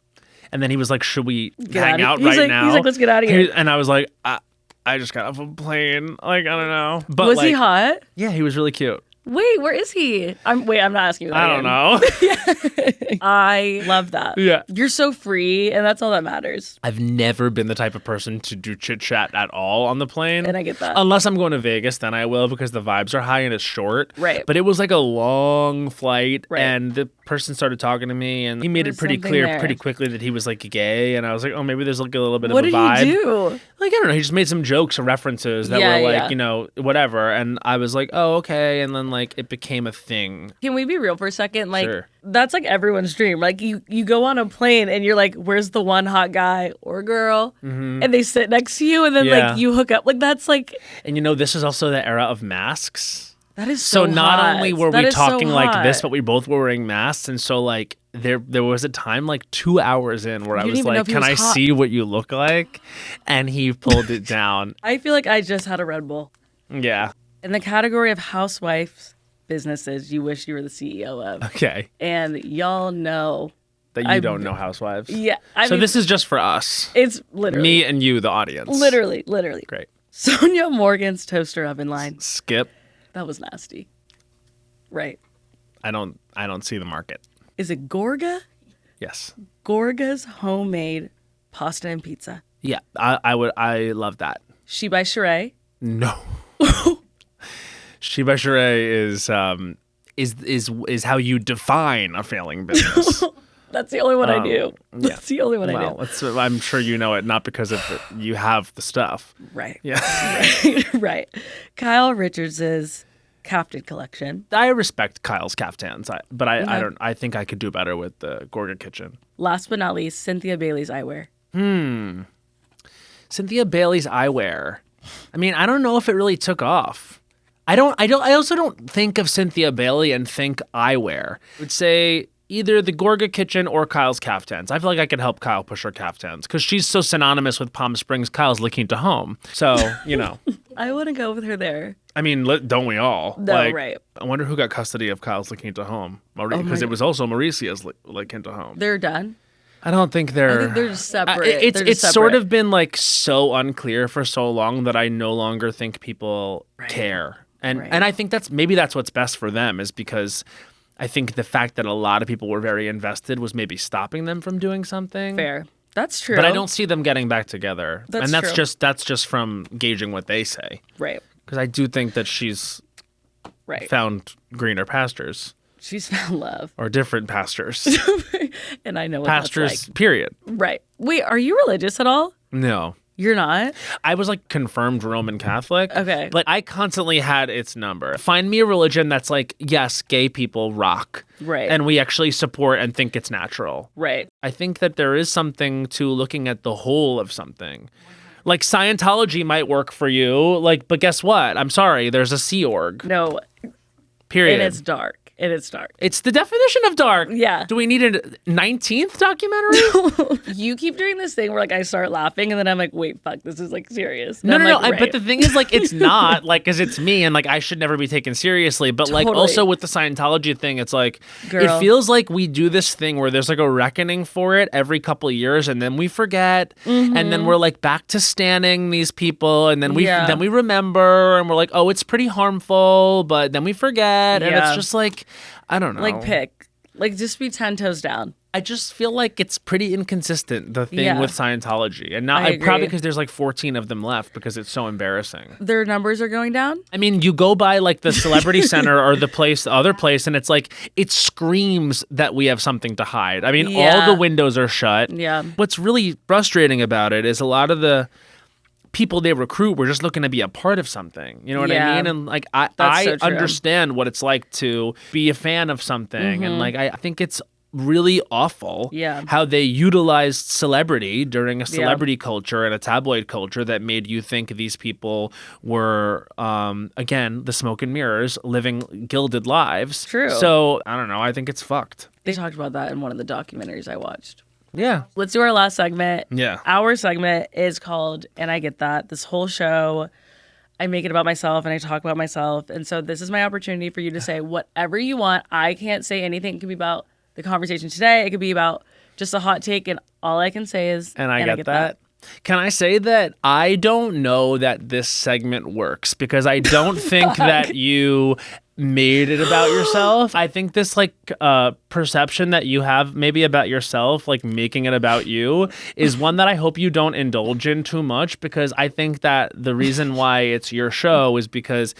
And then he was like, should we hang outta- out he's right like- now? he's like, let's get outta here. And I was like, I just got off a plane. Like, I don't know. But Was like, he hot? Yeah, he was really cute. Wait, where is he? I'm not asking you that. I don't again. know. I love that. Yeah. You're so free, and that's all that matters. I've never been the type of person to do chit chat at all on the plane. And I get that. Unless I'm going to Vegas, then I will because the vibes are high and it's short. Right. But it was like a long flight Right. and the person started talking to me and he made There's it pretty something clear there. pretty quickly that he was like gay and I was like, oh, maybe there's like a little bit What of a did vibe. he do? Like, I don't know. He just made some jokes or references that Yeah, were like, yeah. you know, whatever. And I was like, oh, okay. And then like it became a thing. Can we be real for a second? Like, Sure. that's like everyone's dream. Like, you go on a plane and you're like, where's the one hot guy or girl? And they sit next to you and then Yeah. like you hook up. Like, that's like, And you know, this is also the era of masks. that is So so not hot. only were That we is so talking like this, hot. but we both were wearing masks, and so like there was a time like 2 hours in where I You was didn't even know like, if he "Can was I hot." see what you look like?" And he pulled it down. I feel like I just had a Red Bull. Yeah. In the category of housewives businesses you wish you were the CEO of. Okay. And y'all know. That you don't know Housewives. Yeah. So this is just for us, it's literally. me and you, the audience. Literally. Great. Sonia Morgan's toaster oven line. Skip. That was nasty. Right. I don't see the market. Is it Gorga? Yes. Gorga's homemade pasta and pizza. Yeah. I love that. She by Sheree. No. She by Sheree is how you define a failing business. That's the only one I do. yeah. That's the only one I Well, I'm sure you know it, not because of you have the stuff. do. Right. Yeah. Right. Kyle Richards's Captain Collection. I respect Kyle's caftans, but I Okay. don't. I think I could do better with the Gorga Kitchen. Last but not least, Cynthia Bailey's eyewear. Cynthia Bailey's eyewear. I mean, I don't know if it really took off. I also don't think of Cynthia Bailey and think eyewear. I would say either the Gorga Kitchen or Kyle's caftans. I feel like I could help Kyle push her caftans because she's so synonymous with Palm Springs. Kyle's La Quinta home. So, you know. I wouldn't go with her there. I mean, don't we all? No, right. I wonder who got custody of Kyle's La Quinta home. Because it was also Mauricia's La Quinta home. They're done. I don't think they're... I think they're just separate. It's They're just it's sort separate. of been like so unclear for so long that I no longer think people care. And Right. and I think that's what's best for them is because I think the fact that a lot of people were very invested was maybe stopping them from doing something. fair. That's true. But I don't see them getting back together. That's and that's true. just from gauging what they say. Right. Because I do think that she's found greener pastures. She's found love. Or different pastures. And I know what pastures, that's like. period. Right. Wait, are you religious at all? No. You're not? I was like confirmed Roman Catholic. Okay. But I constantly had its number. Find me a religion that's like, yes, gay people rock. Right. And we actually support and think it's natural. Right. I think that there is something to looking at the whole of something. Like Scientology might work for you, like, but guess what? I'm sorry, there's a Sea Org. No. Period. And it's dark. And it's dark. It's the definition of dark. Yeah. Do we need a 19th documentary? You keep doing this thing where like I start laughing and then I'm like, wait, fuck, this is like serious. And No, I'm no, no. like, right. But the thing is, like, it's not, like, because it's me and, like, I should never be taken seriously. But, like, Totally. also with the Scientology thing, it's like, Girl. it feels like we do this thing where there's, like, a reckoning for it every couple of years and then we forget. And then we're, like, back to standing these people. And then we remember and we're like, oh, it's pretty harmful. But then we forget. And it's just, like, I don't know. Like pick. Like just be 10 toes down. I just feel like it's pretty inconsistent, the thing Yeah. with Scientology. And now I agree. probably because there's like 14 of them left because it's so embarrassing. Their numbers are going down? I mean, you go by like the Celebrity Center or the other place, and it's like, it screams that we have something to hide. I mean, Yeah. all the windows are shut. Yeah. What's really frustrating about it is a lot of the people they recruit were just looking to be a part of something. You know what Yeah. I mean? And like, I so true. understand what it's like to be a fan of something. And like, I think it's really awful how they utilized celebrity during a celebrity culture and a tabloid culture that made you think these people were, again, the smoke and mirrors, living gilded lives. True. So, I don't know. I think it's fucked. They talked about that in one of the documentaries I watched. Yeah. Let's do our last segment. Yeah. Our segment is called And I Get That. This whole show, I make it about myself and I talk about myself. And so this is my opportunity for you to say whatever you want. I can't say anything. It could be about the conversation today. It could be about just a hot take. And all I can say is, And I get that. Can I say that I don't know that this segment works because I don't think that you made it about yourself. I think this like perception that you have maybe about yourself, like making it about you, is one that I hope you don't indulge in too much, because I think that the reason why it's your show is because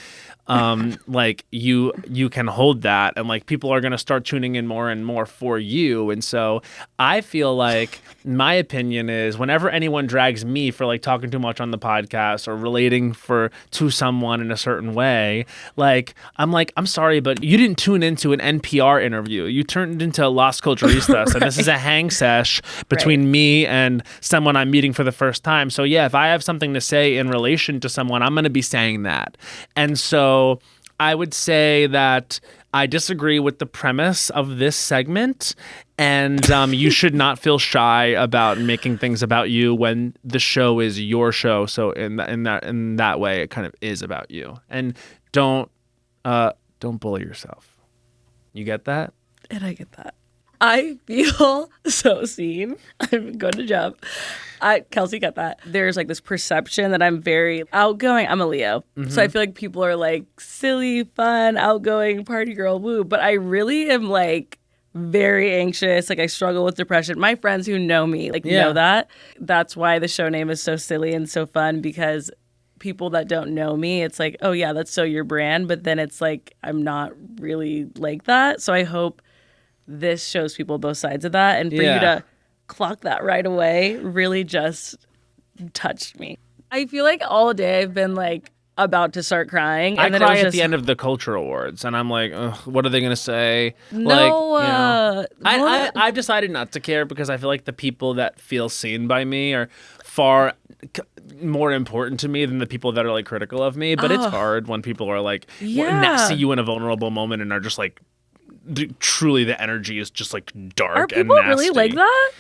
like you can hold that, and like people are going to start tuning in more and more for you. And so I feel like my opinion is whenever anyone drags me for like talking too much on the podcast or relating to someone in a certain way, like I'm sorry, but you didn't tune into an NPR interview. You turned into Las Culturistas, and this is a hang sesh between me and someone I'm meeting for the first time. So yeah, if I have something to say in relation to someone, I'm going to be saying that. And so I would say that I disagree with the premise of this segment, and you should not feel shy about making things about you when the show is your show. So in that way, it kind of is about you. And don't bully yourself. You get that? And I get that. I feel so seen. I'm going to jump. Kelsey got that. There's like this perception that I'm very outgoing. I'm a Leo. So I feel like people are like silly, fun, outgoing, party girl, woo. But I really am like very anxious. Like I struggle with depression. My friends who know me like know that. That's why the show name is so silly and so fun, because people that don't know me, it's like, oh yeah, that's so your brand. But then it's like, I'm not really like that. So I hope this shows people both sides of that. And for you to clock that right away really just touched me. I feel like all day I've been like about to start crying. And I then cry it was at the end of the culture awards, and I'm like, ugh, what are they going to say? No, I've decided not to care, because I feel like the people that feel seen by me are far more important to me than the people that are like critical of me. But it's hard when people are like, see you in a vulnerable moment and are just like, truly the energy is just like dark and nasty. Are people really like that?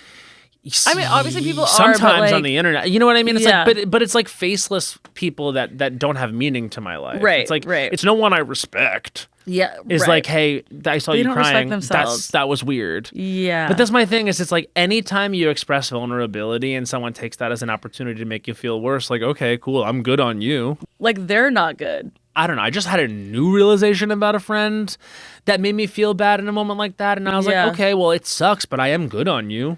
I mean, obviously people sometimes are, but like, on the internet, you know what I mean? It's yeah. like, but it's like faceless people that don't have meaning to my life. Right, It's like, right. it's no one I respect. Yeah, Is right. like, hey, I saw They you don't crying. respect themselves. That was weird. Yeah. But that's my thing, is it's like anytime you express vulnerability and someone takes that as an opportunity to make you feel worse, like, okay, cool, I'm good on you. Like they're not good. I don't know. I just had a new realization about a friend that made me feel bad in a moment like that. And I was like, okay, well, it sucks, but I am good on you.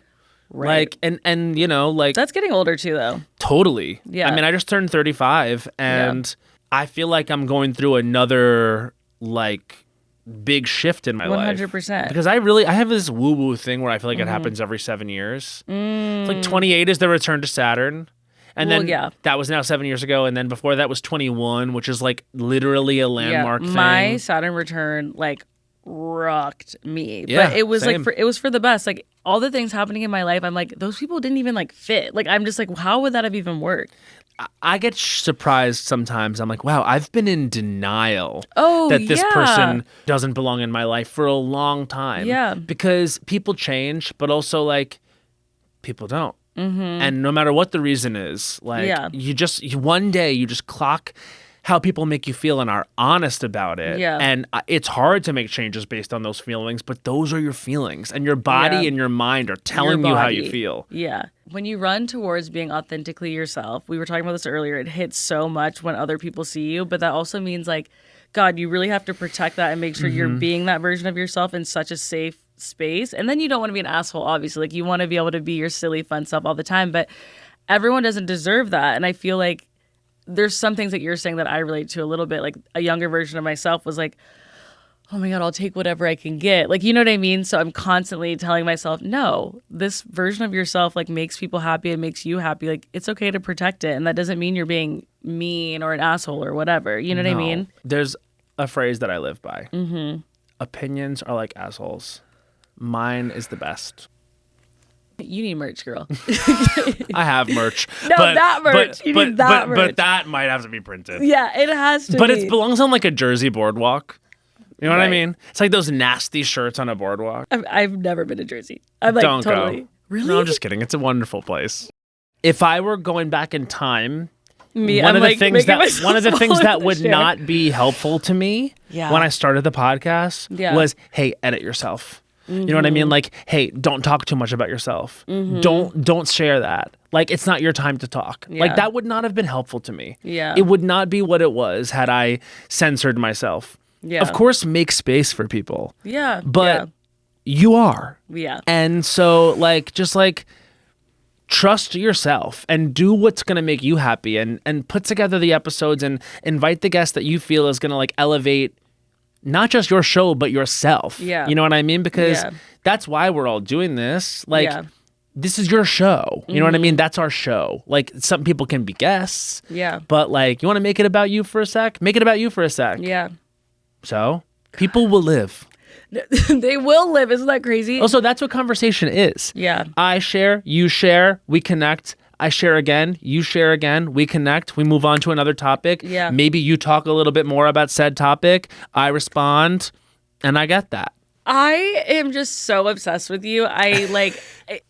Right. Like, and you know, like That's getting older too, though. totally. Yeah. I mean, I just turned 35 and I feel like I'm going through another like big shift in my life. 100%. Because I have this woo-woo thing where I feel like it happens every 7 years. It's like 28 is the return to Saturn. And Well, then yeah. that was now 7 years ago. And then before that was 21, which is like literally a landmark thing. My Saturn return like rocked me. Yeah, but it was same. like it was for the best. Like all the things happening in my life, I'm like, those people didn't even like fit. Like I'm just like, how would that have even worked? I get surprised sometimes. I'm like, wow, I've been in denial Oh, that this yeah. person doesn't belong in my life for a long time. Yeah. Because people change, but also like people don't. And no matter what the reason is, like one day you just clock how people make you feel and are honest about it. Yeah. And it's hard to make changes based on those feelings, but those are your feelings and your body and your mind are telling you how you feel. Yeah. When you run towards being authentically yourself, we were talking about this earlier, it hits so much when other people see you, but that also means like, God, you really have to protect that and make sure you're being that version of yourself in such a safe space. And then you don't want to be an asshole, obviously. Like you want to be able to be your silly, fun self all the time, but everyone doesn't deserve that. And I feel like there's some things that you're saying that I relate to a little bit. Like a younger version of myself was like, oh my God, I'll take whatever I can get. Like, you know what I mean? So I'm constantly telling myself, no, this version of yourself like makes people happy and makes you happy. Like it's okay to protect it. And that doesn't mean you're being mean or an asshole or whatever. You know what I mean? There's a phrase that I live by. Opinions are like assholes. Mine is the best. You need merch, girl. I have merch. No, that merch. You need that merch. But that might have to be printed. Yeah, it has to But be. it belongs on like a Jersey boardwalk. You know what I Right. mean? It's like those nasty shirts on a boardwalk. I've never been to Jersey. I'm like, Don't totally. go. Really? No, I'm just kidding. It's a wonderful place. If I were going back in time, Me, one I'm of the like things making that myself one of the fall things into that the would chair. not be helpful to me Yeah. when I started the podcast Yeah. was, hey, edit yourself. You know what I mean? Like, hey, don't talk too much about yourself. Don't share that. Like, it's not your time to talk. Like, Yeah. that would not have been helpful to me. Yeah. It would not be what it was had I censored myself. Yeah. Of course, make space for people. Yeah. But you are. Yeah. And so, like, just like trust yourself and do what's going to make you happy and put together the episodes and invite the guest that you feel is going to like elevate not just your show, but yourself. Yeah. You know what I mean? Because Yeah. that's why we're all doing this. Like, Yeah. this is your show. You know what I mean? That's our show. Like, some people can be guests. Yeah. But, like, you want to make it about you for a sec? Make it about you for a sec. Yeah. So, people will live. They will live. Isn't that crazy? Also, that's what conversation is. Yeah. I share, you share, we connect. I share again, you share again, we connect, we move on to another topic. Yeah. Maybe you talk a little bit more about said topic. I respond, and I get that. I am just so obsessed with you. I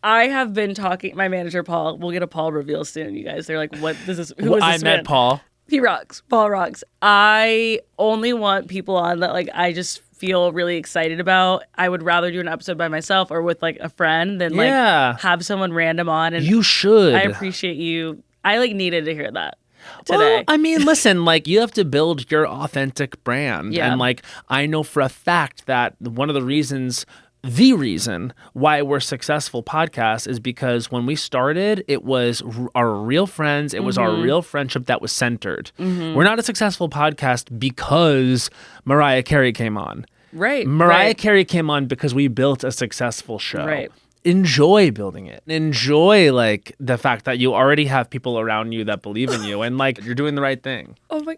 have been talking. My manager Paul. We'll get a Paul reveal soon, you guys. They're like, "What? This is who is I this met man?" Paul. He rocks. Paul rocks. I only want people on that like I just feel really excited about. I would rather do an episode by myself or with like a friend than like Yeah. have someone random on. And You should. I appreciate you. I like needed to hear that today. Well, I mean, listen, like you have to build your authentic brand. Yeah. And like I know for a fact that one of the reason why we're successful podcast is because when we started, it was our real friends. It was our real friendship that was centered. We're not a successful podcast because Mariah Carey came on. Right. Mariah right. Carey came on because we built a successful show. Right. Enjoy building it. Enjoy like the fact that you already have people around you that believe in you and like you're doing the right thing. Oh my.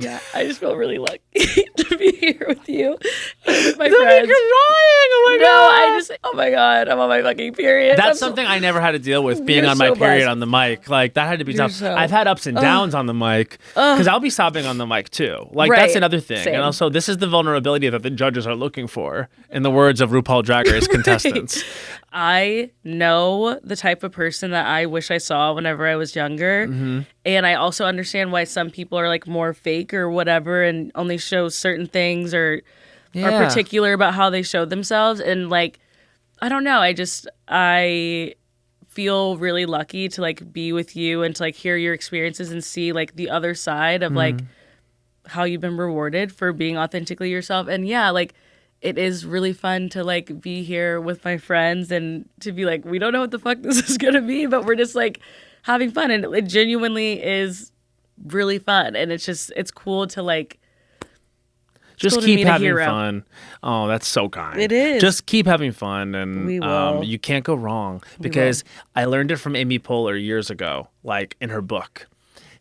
Yeah, I just feel really lucky to be here with you. And with my You're friends. crying. Oh my No, god. oh my God, I'm on my fucking period. That's I'm so- something I never had to deal with being You're on my so period blessed. on the mic. Like that had to be tough. so- I've had ups and downs on the mic because I'll be sobbing on the mic too. Like that's Right. another thing. Same. And also this is the vulnerability that the judges are looking for in the words of RuPaul Drag Race contestants. I know the type of person that I wish I saw whenever I was younger. And I also understand why some people are like more fake or whatever and only show certain things or are Yeah. particular about how they show themselves. And like, I don't know. I feel really lucky to like be with you and to like hear your experiences and see like the other side of like how you've been rewarded for being authentically yourself. And yeah, like it is really fun to like be here with my friends and to be like, we don't know what the fuck this is gonna be, but we're just like having fun, and it genuinely is really fun, and it's cool to like just keep having fun. Oh, that's so kind. It is. Just keep having fun, and We will. you can't go wrong, because I learned it from Amy Poehler years ago, like in her book.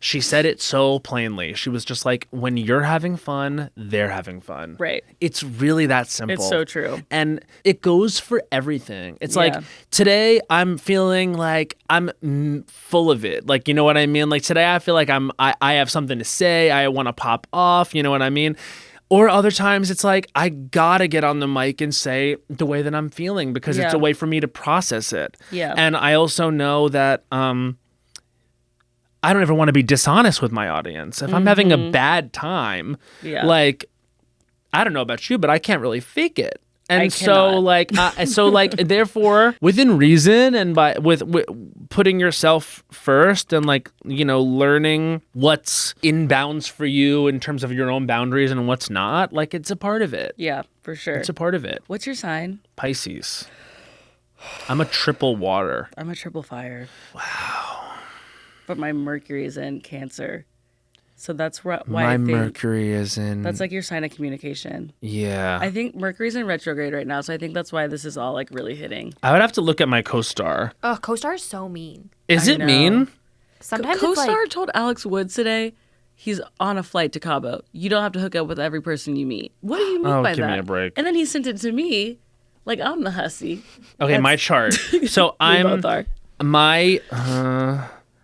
She said it so plainly. She was just like, when you're having fun, they're having fun. Right. It's really that simple. It's so true. And it goes for everything. It's like, today I'm feeling like I'm full of it. Like, you know what I mean? Like today I feel like I have something to say. I want to pop off. You know what I mean? Or other times it's like, I gotta get on the mic and say the way that I'm feeling, because it's a way for me to process it. Yeah. And I also know that I don't ever want to be dishonest with my audience. If I'm having a bad time, like, I don't know about you, but I can't really fake it. And therefore, within reason and with putting yourself first and like, you know, learning what's in bounds for you in terms of your own boundaries and what's not, like, it's a part of it. Yeah, for sure. It's a part of it. What's your sign? Pisces. I'm a triple water. I'm a triple fire. Wow. But my Mercury is in Cancer. So that's why I think Mercury is in... That's like your sign of communication. Yeah. I think Mercury's in retrograde right now, so I think that's why this is all like really hitting. I would have to look at my co-star. Oh, co-star is so mean. Is it mean? Sometimes co-star told Alex Woods today he's on a flight to Cabo. You don't have to hook up with every person you meet. What do you mean by that? Give me a break. And then he sent it to me like I'm the hussy. Okay, my chart. So we both are.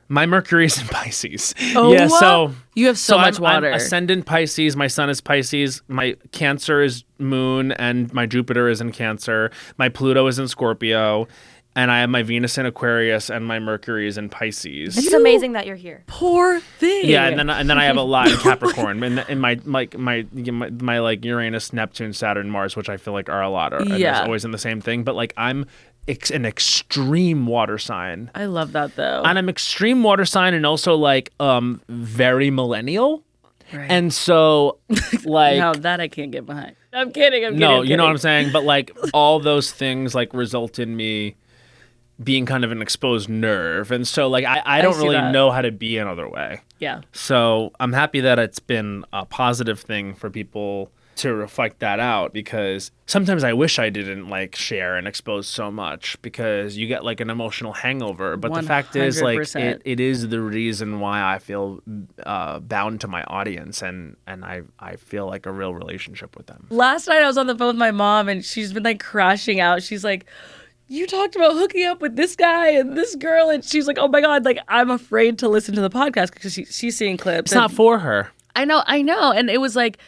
My Mercury is in Pisces. Oh, yeah, so you have so much water. I'm ascendant Pisces. My sun is Pisces. My Cancer is Moon, and my Jupiter is in Cancer. My Pluto is in Scorpio, and I have my Venus in Aquarius, and my Mercury is in Pisces. It's amazing that you're here. Poor thing. Yeah, and then I have a lot in Capricorn, in my like Uranus, Neptune, Saturn, Mars, which I feel like are a lot. And it's always in the same thing, but like I'm an extreme water sign. I love that though. And I'm extreme water sign, and also like very millennial. Right. And so like no, that I can't get behind. I'm kidding. No, you know what I'm saying? But like all those things like result in me being kind of an exposed nerve. And so like I don't really know how to be another way. Yeah. So I'm happy that it's been a positive thing for people to reflect that out, because sometimes I wish I didn't like share and expose so much, because you get like an emotional hangover. But 100%. The fact is like it is the reason why I feel bound to my audience, and I feel like a real relationship with them. Last night I was on the phone with my mom, and she's been like crashing out. She's like, you talked about hooking up with this guy and this girl, and she's like, oh my God, like I'm afraid to listen to the podcast because she's seeing clips. It's not for her. I know. And it was like,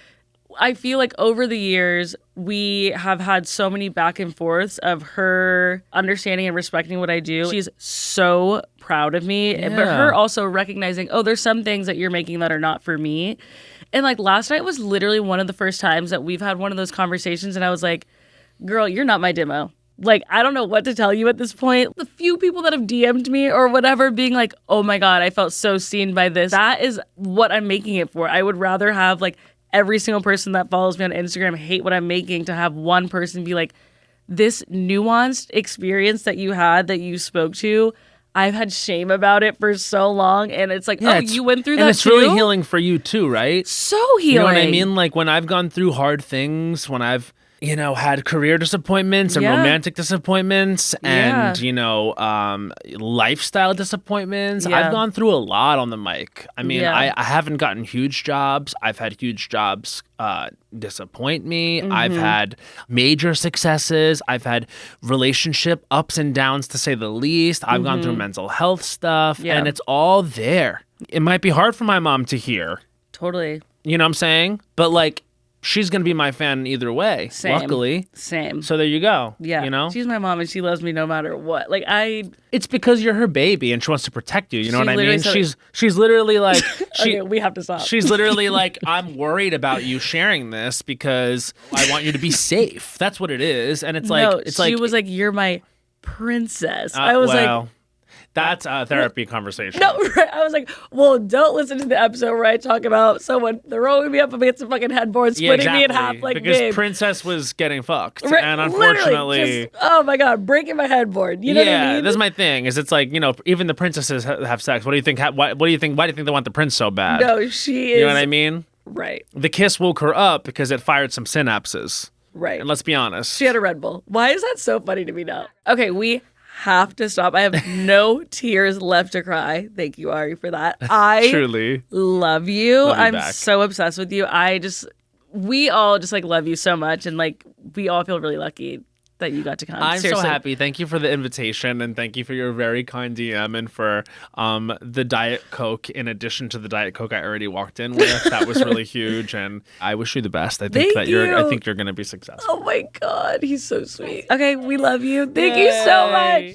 I feel like over the years, we have had so many back and forths of her understanding and respecting what I do. She's so proud of me, but her also recognizing, oh, there's some things that you're making that are not for me. And like last night was literally one of the first times that we've had one of those conversations. And I was like, girl, you're not my demo. Like, I don't know what to tell you at this point. The few people that have DM'd me or whatever being like, oh my God, I felt so seen by this. That is what I'm making it for. I would rather have like every single person that follows me on Instagram hate what I'm making, to have one person be like, this nuanced experience that you had, that you spoke to, I've had shame about it for so long. And it's like, you went through that too? And it's really healing for you too, right? So healing. You know what I mean? Like when I've gone through hard things, when I've, you know, had career disappointments and romantic disappointments and, you know, lifestyle disappointments. I've gone through a lot on the mic. I mean, I haven't gotten huge jobs. I've had huge jobs disappoint me. Mm-hmm. I've had major successes. I've had relationship ups and downs, to say the least. I've gone through mental health stuff, and it's all there. It might be hard for my mom to hear. Totally. You know what I'm saying? But like, she's going to be my fan either way, luckily. Same. So there you go. Yeah. You know? She's my mom and she loves me no matter what. Like It's because you're her baby and she wants to protect you. You know what I mean? She's literally like... Okay, we have to stop. She's literally like, I'm worried about you sharing this because I want you to be safe. That's what it is. And it's like... she was like, you're my princess. I was like... That's a therapy conversation. No, right. I was like, well, don't listen to the episode where I talk about someone throwing me up against a fucking headboard, splitting me in half like because babe. Princess was getting fucked. Right, And literally, unfortunately... just, oh my God, breaking my headboard. You know what I mean? That's my thing. Is it's like, even the princesses have sex. What do you think? What do you think? Why do you think they want the prince so bad? No, she is. You know what I mean? Right. The kiss woke her up because it fired some synapses. Right. And let's be honest. She had a Red Bull. Why is that so funny to me now? Okay, we have to stop. I have no tears left to cry. Thank you, Ari, for that. I Truly love you. Love you I'm back. so obsessed with you. We all just like love you so much, and like we all feel really lucky that you got to come. I'm Seriously. so happy. Thank you for the invitation, and thank you for your very kind DM and for the Diet Coke in addition to the Diet Coke I already walked in with. That was really huge, and I wish you the best. I think Thank you're you. going to be successful. Oh my God, he's so sweet. Okay, we love you. Thank you so much.